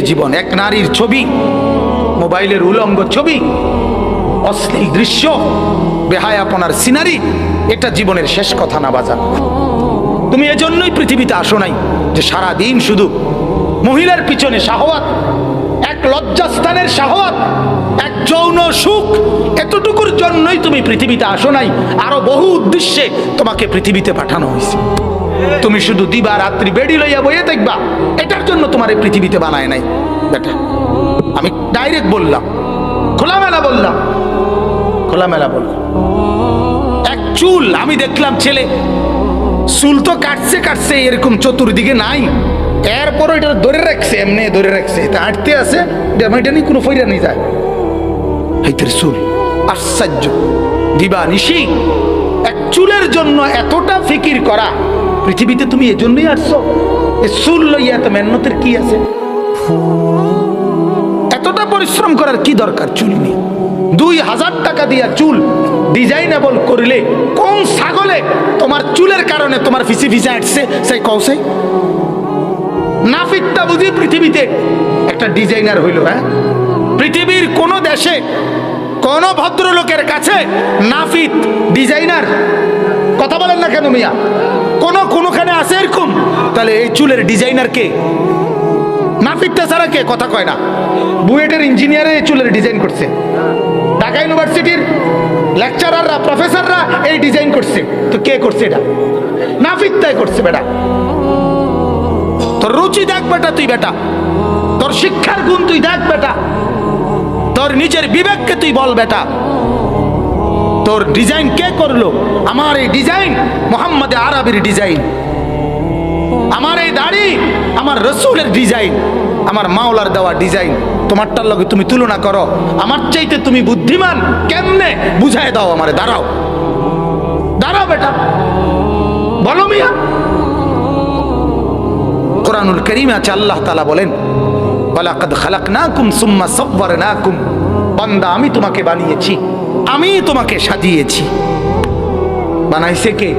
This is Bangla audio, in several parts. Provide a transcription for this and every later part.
জীবন, এক নারীর ছবি, মোবাইলের উলঙ্গ ছবি, অশ্লীল দৃশ্য, বেহায়াপনার সিনারি, এটা জীবনের শেষ কথা না বাজান। তুমি এজন্যই পৃথিবীতে আসো নাই যে সারা দিন শুধু মহিলার পিছনে শাহওয়াত, এক লজ্জাস্থানের শাহওয়াত, এক যৌন সুখ, এতটুকুর জন্যই তুমি পৃথিবীতে আসো নাই। আরো বহু উদ্দেশ্যে তোমাকে পৃথিবীতে পাঠানো হয়েছে। তুমি শুধু দিবা রাত্রি বেডি লইয়া বইয়ে দেখবা, এটার জন্য তোমার এই পৃথিবীতে বানায় নাই বেটা। আমি ডাইরেক্ট বললাম, খোলামেলা বললাম, খোলামেলা বললাম। এক চুল আমি দেখলাম ছেলে, চুল তো কাটছে কাটছে, এরকম চতুর্দিকে নাই, এরপরও এটা ধরে রাখছে, এমনি ধরে রাখছে, এটা হাঁটতে আছে, এটা নিয়ে কোনো ফইরা নিয়ে যায়। হাইতের চুল, আশ্চর্য। দিবা নিশি এক চুলের জন্য এতটা ফিকির করা, পৃথিবীতে তুমি এজন্যই আসছো? এই চুল লইয়া এত মেহনতের কি আছে? এতটা পরিশ্রম করার কি দরকার চুল নিয়ে? 2000 টাকা দিয়া চুল ডিজাইনেবল করলে কোন ছাগলে তোমার চুলের কারণে তোমার ফিসি ফিসা আসছে সেই কৌসাই নাফিকটা বুঝি পৃথিবীতে একটা ডিজাইনার হইল? হ্যাঁ, পৃথিবীর কোন দেশে কোন ভদ্রলোকের কাছে নাফিক ডিজাইনার? কথা বলেন না কেন মিয়া? কোনখানে আছে এরকম? তাহলে এই চুলের ডিজাইনার কে? নাফিকটা ছাড়া কে? কথা কয় না। বুয়েটের ইঞ্জিনিয়ারে এই চুলের ডিজাইন করছে, ঢাকা ইউনিভার্সিটির লেকচারাররা, প্রফেসররা এই ডিজাইন করছে। তো কে করছে এটা? নাফিকটাই করছে বেটা। তোর রুচি দেখ বেটা, তুই বেটা, তোর শিক্ষার গুণ তুই দেখ বেটা, তোর নিজের বিবেককে তুই বল বেটা। তোর ডিজাইন কে করলো? আমার এই ডিজাইন মোহাম্মদ আরবির ডিজাইন, আমার এই দাড়ি আমার রসুলের ডিজাইন, আমার মাওলার দেওয়া ডিজাইন। তোমারটার লগে তুমি তুলনা করো? আমার চাইতে তুমি বুদ্ধিমান কেমনে? বুঝায় দাও আমারে। দাঁড়াও, দাঁড়াও বেটা, বলো মিয়া। কোরআনুল কারীমে আছে, আল্লাহ তাআলা বলেন, ওয়ালাকাদ খালাকনাকুম সুম্মা সাওয়ারনাকুম। বান্দা, আমি তোমাকে বানিয়েছি, আমি তোমাকে সাজিয়েছি। বানাইছে কে?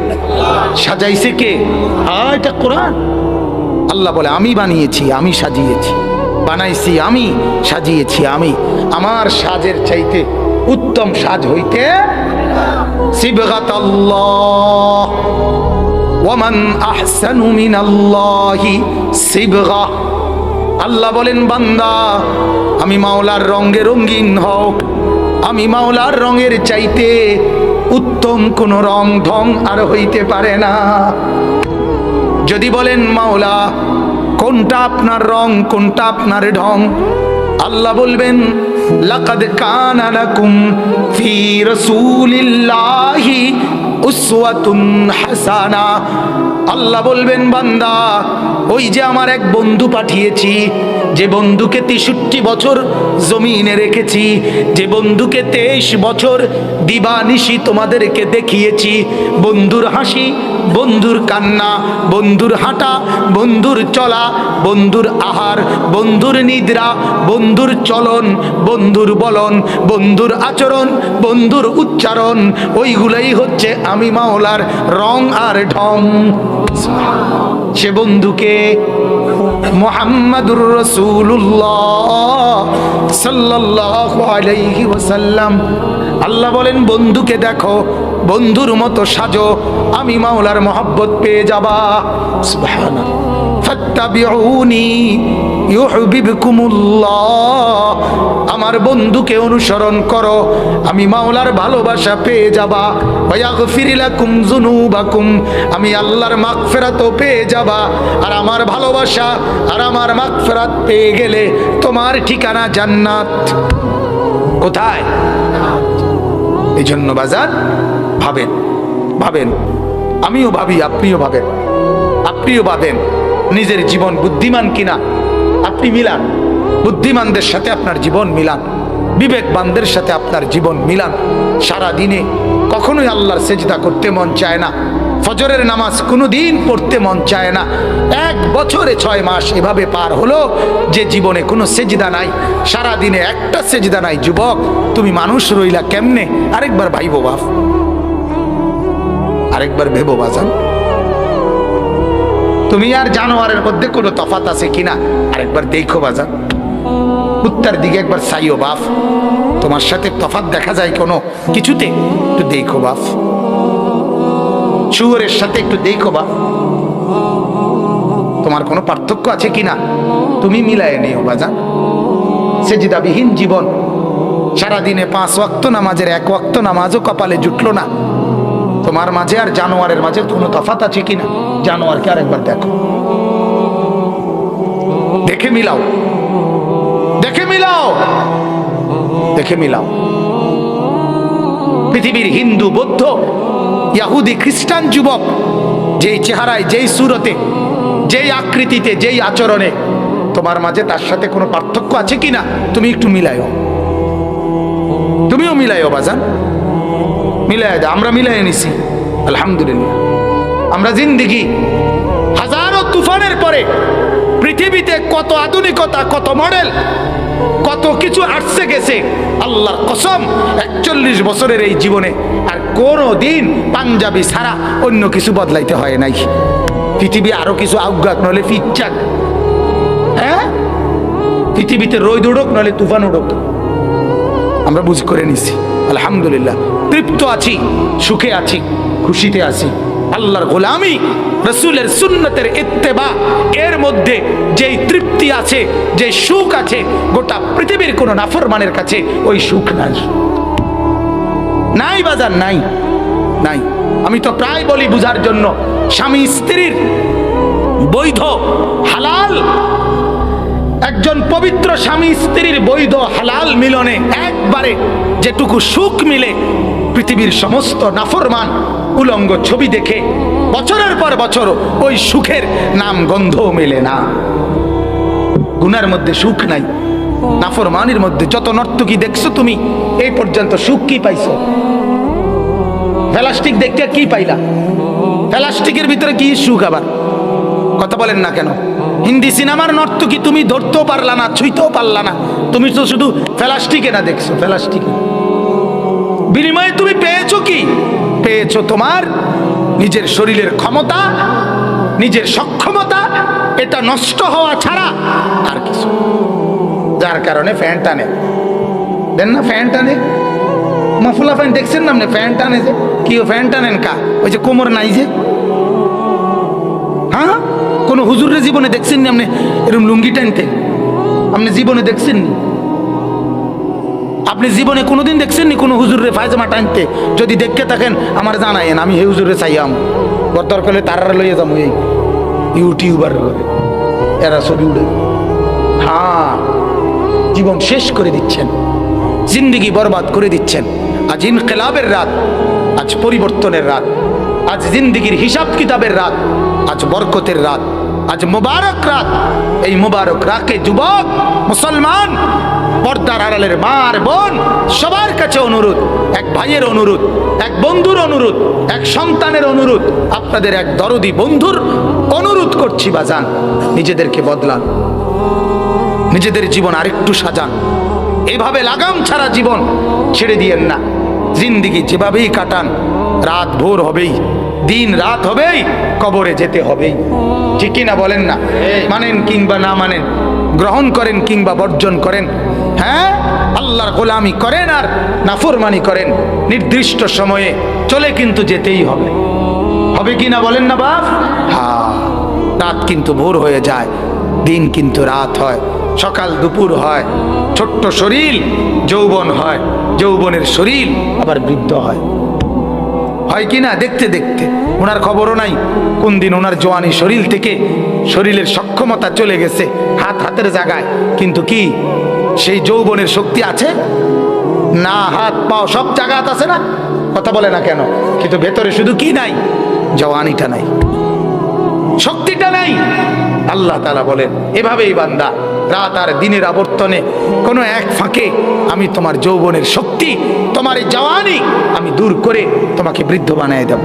সাজাইছে কে? এটা কোরআন। আল্লাহ বলে, আমি বানিয়েছি, আমি সাজিয়েছি, বানাইছি আমি, সাজিয়েছি আমি। আমার সাজের চাইতে উত্তম সাজ হইতে সিবগাতাল্লাহ, ওয়ামান আহসানু মিনাল্লাহি সিবগা। আল্লাহ বলেন, বান্দা, আমি মাওলার রঙে রঙিন হও, আমি মাওলার রঙের চাইতে উত্তম কোন রং ঢং আর হইতে পারে না। যদি বলেন মাওলা কোনটা আপনার রং, কোনটা আপনার ঢং, আল্লাহ বলবেন, লাকাদ কানা লাকুম ফি রাসূলিল্লাহি উসওয়াতুন হাসানা। আল্লাহ বলবেন, বান্দা, ওই যে আমার এক বন্ধু পাঠিয়েছি, যে বন্ধুকে 63 বছর জমিনে রেখেছি, যে বন্ধুকে 23 বছর দিবানিশি তোমাদেরকে দেখিয়েছি, বন্ধুর হাসি, বন্ধুর কান্না, বন্ধুর হাঁটা, বন্ধুর চলা, বন্ধুর আহার, বন্ধুর নিদ্রা, বন্ধুর চলন, বন্ধুর বলন, বন্ধুর আচরণ, বন্ধুর উচ্চারণ, ওইগুলাই হচ্ছে আমি মাওলার রং আর ঢং। সে বন্ধুকে মুহাম্মাদুর রাসূলুল্লাহ সাল্লাল্লাহু আলাইহি ওয়াসাল্লাম। আল্লাহ বলেন, বন্ধুকে দেখো, বন্ধুর মতো সাজো, আমি মাওলার মহব্বত পেয়ে যাবা। সুবহানাল্লাহ। ফাত্তাবিউনি ইউহিব্বুকুমুল্লাহ। আমার বন্ধুকে অনুসরণ করো, আমি মাওলার ভালোবাসা পেয়ে যাবা। ওয়া ইয়াগফির লাকুম যুনুবাকুম। আমি আল্লাহর মাগফিরাতও পেয়ে যাবা। আর আমার ভালোবাসা আর আমার মাগফিরাত পেয়ে গেলে তোমার ঠিকানা জান্নাত। কোথায়? এই জন্য বাজার ভাবেন, ভাবেন, আমিও ভাবি, আপনিও ভাবেন, আপনিও ভাবেন নিজের জীবন বুদ্ধিমান কিনা। আপনি মিলান, বুদ্ধিমানদের সাথে আপনার জীবন মিলান, বিবেকবানদের সাথে আপনার জীবন মিলান। সারা দিনে কখনোই আল্লাহর সেজদা করতে মন চায় না, ফজরের নামাজ কোনোদিন পড়তে মন চায় না। 1 বছরে 6 মাস এভাবে পার হলো যে জীবনে কোনো সেজদা নাই, সারা দিনে একটা সেজদা নাই। যুবক, তুমি মানুষ রইলা কেমনে? আরেকবার ভাইবো বাপ, আরেকবার ভেবো বাজান। তুমি আর জানোয়ারের মধ্যে কোনো তফাৎ আছে কিনা আরেকবার দেখো বাজান। কুত্তার দিকে একবার চাইও বাপ, তোমার সাথে তফাৎ দেখা যায় কোনো কিছুতে? একটু দেখো বাপ। শুয়োরের সাথে একটু দেখো বাপ, তোমার কোনো পার্থক্য আছে কিনা তুমি মিলায় নিও বাজান। সেজদাবিহীন জীবন, সারাদিনে 5 ওয়াক্ত নামাজের 1 ওয়াক্ত নামাজও কপালে জুটলো না। তোমার মাঝে আর জানোয়ারের মাঝে কোনো তফাৎ আছে কিনা? জানোয়ারকে আরেকবার দেখো, দেখে মিলাও, দেখে মিলাও, দেখে মিলাও। পৃথিবীর হিন্দু, বৌদ্ধ, ইহুদি, খ্রিস্টান যুবক যেই চেহারায়, যেই সুরতে, যেই আকৃতিতে, যেই আচরণে, তোমার মাঝে তার সাথে কোনো পার্থক্য আছে কিনা তুমি একটু মিলাইও। তুমিও মিলাইও বাজান, মিলাই দাও। আমরা মিলাই নিছি আলহামদুলিল্লাহ। আমরা জিন্দেগি হাজারো তুফানের পরে পৃথিবীতে কত আধুনিকতা, কত মডেল, কত কিছু আসছে গেছে, আল্লাহর কসম 41 বছরের এই জীবনে আর কোনো দিন পাঞ্জাবি ছাড়া অন্য কিছু বদলাইতে হয় নাই। পৃথিবী আরো কিছু আউগাক নলে ফিচ্চাক, হ্যাঁ, পৃথিবীতে রোদ উড়ুক নলে তুফান উড়ুক, আমরা বুঝ করে নিছি আলহামদুলিল্লাহ। তৃপ্ত আছি, সুখে আছি, খুশিতে আছি। আল্লাহর গোলামি, রাসূলের সুন্নতের ইত্তেবা, এর মধ্যে যেই তৃপ্তি আছে, যে সুখ আছে, গোটা পৃথিবীর কোন নাফরমানের কাছে ওই সুখ নাই। নাই বাজার, নাই, নাই। আমি তো প্রায় বলি বুঝার জন্য, স্বামী স্ত্রীর বৈধ হালাল, একজন পবিত্র স্বামী স্ত্রীর বৈধ হালাল মিলনে একবারে যেটুকু সুখ মিলে, পৃথিবীর সমস্ত নাফরমান উলঙ্গ ছবি দেখে বছরের পর বছর ওই সুখের নাম গন্ধও মেলে না। গুনার মধ্যে সুখ নাই, নাফরমানির মধ্যে যত নর্তকী দেখছো তুমি এই পর্যন্ত সুখ কি পাইছো? প্লাস্টিক দেখতে কি পাইলা? প্লাস্টিকের ভিতরে কি সুখ? আবার কথা বলেন না কেন? হিন্দি সিনেমার নর্তকী তুমি ধরতেও পারলা না, ছুঁইতেও পারলা না, তুমি তো শুধু প্লাস্টিকে না দেখছো, প্লাস্টিকে। বিনিময়ে তুমি পেয়েছো কি? পেয়েছো তোমার নিজের শরীরের ক্ষমতা, নিজের সক্ষমতা, এটা নষ্ট হওয়া ছাড়া আর কিছু। যার কারণে ফ্যান টানে, দেন না ফ্যান টানে, মাফুলা ফ্যান দেখছেন না আপনি? ফ্যান টানে যে কি, ও ফ্যান টানেন কা? ওই যে কোমর নাই যে, হ্যাঁ, কোন হুজুরের জীবনে দেখছেন নি আপনি এরকম লুঙ্গি টানতে? আপনি জীবনে দেখছেন নি? আপনি জীবনে কোনোদিন দেখছেন নি কোনো হুজুরের পায়জামা টানতে? যদি দেখতে থাকেন আমার জানায়েন, আমি হে হুজুরে চাইয়াম, দরকার করলে তারা লইয়ে যাবো। এই ইউটিউবার করে এরা ছবি উড়ে, হ্যাঁ, জীবন শেষ করে দিচ্ছেন, জিন্দেগি বরবাদ করে দিচ্ছেন। আজ ইনকিলাবের রাত, আজ পরিবর্তনের রাত, আজ জিন্দেগির হিসাব কিতাবের রাত, আজ বরকতের রাত, আজ মুবারক রাত। এই মুবারক রাতে যুবক, মুসলমান, পর্দার আড়ালের মা আর বোন, সবার কাছে অনুরোধ, এক ভাইয়ের অনুরোধ, এক বন্ধুর অনুরোধ, এক সন্তানের অনুরোধ, আপনাদের এক দরদি বন্ধুর অনুরোধ করছি বাজান, নিজেদেরকে বদলান, নিজেদের জীবন আরেকটু সাজান। এভাবে লাগাম ছাড়া জীবন ছেড়ে দিয়েন না। জিন্দেগি যেভাবেই কাটান, রাত ভোর হবেই, দিন রাত হবেই, কবরে যেতে হবেই। ঠিক কিনা বলেন না? মানেন কিংবা না মানেন, গ্রহণ করেন কিংবা বর্জন করেন, হ্যাঁ, আল্লাহর গোলামি করেন আর নাফরমানি করেন, নির্দিষ্ট সময়ে চলে কিন্তু যেতেই হবে। হবে কিনা বলেন না বাপ? হ্যাঁ, রাত কিন্তু ভোর হয়ে যায়, দিন কিন্তু রাত হয়, সকাল দুপুর হয়, ছোট্ট শরীর যৌবন হয়, যৌবনের শরীর আবার বৃদ্ধ হয়, হয় কিনা? দেখতে দেখতে ওনার খবরও নাই কোন দিন ওনার জওয়ানি শরীর থেকে শরীরের সক্ষমতা চলে গেছে হাত হাতের জায়গায়, কিন্তু কি সেই যৌবনের শক্তি আছে না? হাত পাও সব জায়গায় আছে না? কথা বলে না কেন? কিন্তু ভেতরে শুধু কি নাই? জওয়ানিটা নাই, শক্তিটা নাই। আল্লাহ তাআলা বলেন, এভাবেই বান্দা রাত আর দিনের আবর্তনে কোনো এক ফাঁকে আমি তোমার যৌবনের শক্তি, তোমার এই জওয়ানি আমি দূর করে তোমাকে বৃদ্ধ বানিয়ে দেব।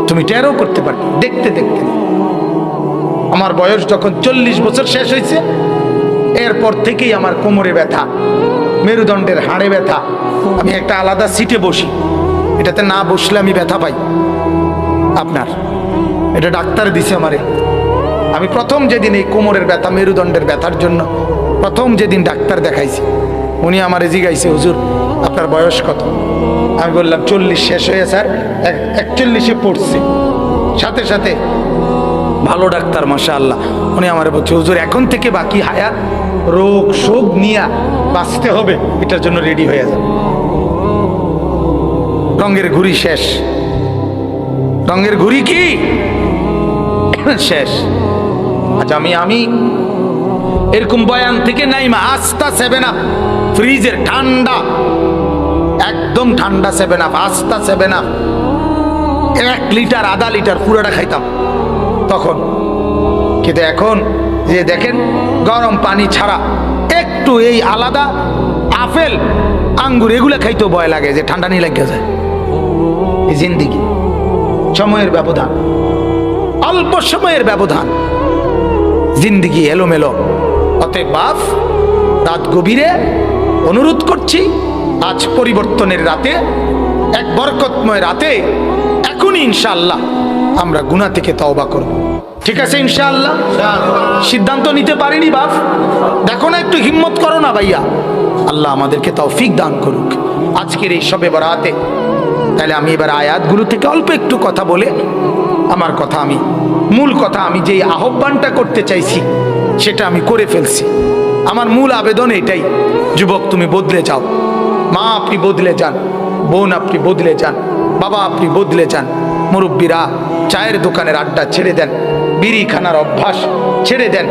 তুমি টেরও করতে পারবে দেখতে দেখতে। আমার বয়স যখন 40 বছর শেষ হয়েছে, এরপর থেকেই আমার কোমরে ব্যথা, মেরুদণ্ডের হাড়ে ব্যথা। আমি একটা আলাদা সিটে বসি, এটাতে না বসলে আমি ব্যথা পাই। আপনার এটা ডাক্তার দিছে আমারে। আমি প্রথম যেদিন এই কোমরের ব্যথা, মেরুদণ্ডের ব্যথার জন্য প্রথম যেদিন ডাক্তার দেখাইছি, উনি আমারে জিগাইছে, হুজুর আপনার বয়স কত? আমি বললাম 40 শেষ হয়ে স্যার 41-এ পড়ছে। সাথে সাথে ভালো ডাক্তার মাশাআল্লাহ, উনি আমারে বলছে, হুজুর এখন থেকে বাকি হায়াত রোগ শোক নিয়ে বাঁচতে হবে, এটার জন্য রেডি হয়ে যাবে। রঙের ঘুড়ি শেষ, রঙের ঘুড়ি কি শেষ। আচ্ছা আমি এরকম বয়ান থেকে নাইমা আস্তা 7 আপ ফ্রিজের ঠান্ডা, একদম ঠান্ডা 7 আপ, আস্তা 7 আপ 1 লিটার আধা লিটার পুরোটা খাইতাম তখন। কিন্তু এখন যে দেখেন গরম পানি ছাড়া একটু এই আলাদা আপেল আঙ্গুর এগুলো খাইতেও ভয় লাগে যে ঠান্ডা নিয়ে লেগে যায়। এই জিন্দিগি, সময়ের ব্যবধান, অল্প সময়ের ব্যবধান, জিন্দিগি এলোমেলো। অতএব বাপ, রাত গভীরে অনুরোধ করছি, আজ পরিবর্তনের রাতে, এক বরকতময় রাতে এখনই ইনশাআল্লাহ আমরা গুনাহ থেকে তওবা করব। ঠিক আছে ইনশাআল্লাহ? সিদ্ধান্ত নিতে পারিনি বাপ, দেখো না, একটু হিম্মত করো না ভাইয়া। আল্লাহ আমাদেরকে তৌফিক দান করুক আজকের এই শবে বরাতে। তাহলে আমি এবার আয়াতগুলো থেকে অল্প একটু কথা বলে আমার কথা, আমি মূল কথা, আমি যেই আহ্বানটা করতে চাইছি সেটা আমি করে ফেলছি। আমার মূল আবেদন এটাই, যুবক তুমি বদলে যাও, মা আপনি বদলে যান, বোন আপনি বদলে যান, বাবা আপনি বদলে যান, মুরব্বীরা চায়ের দোকানের আড্ডা ছেড়ে দেন, বিড়ি খানার অভ্যাস ছেড়ে দেন,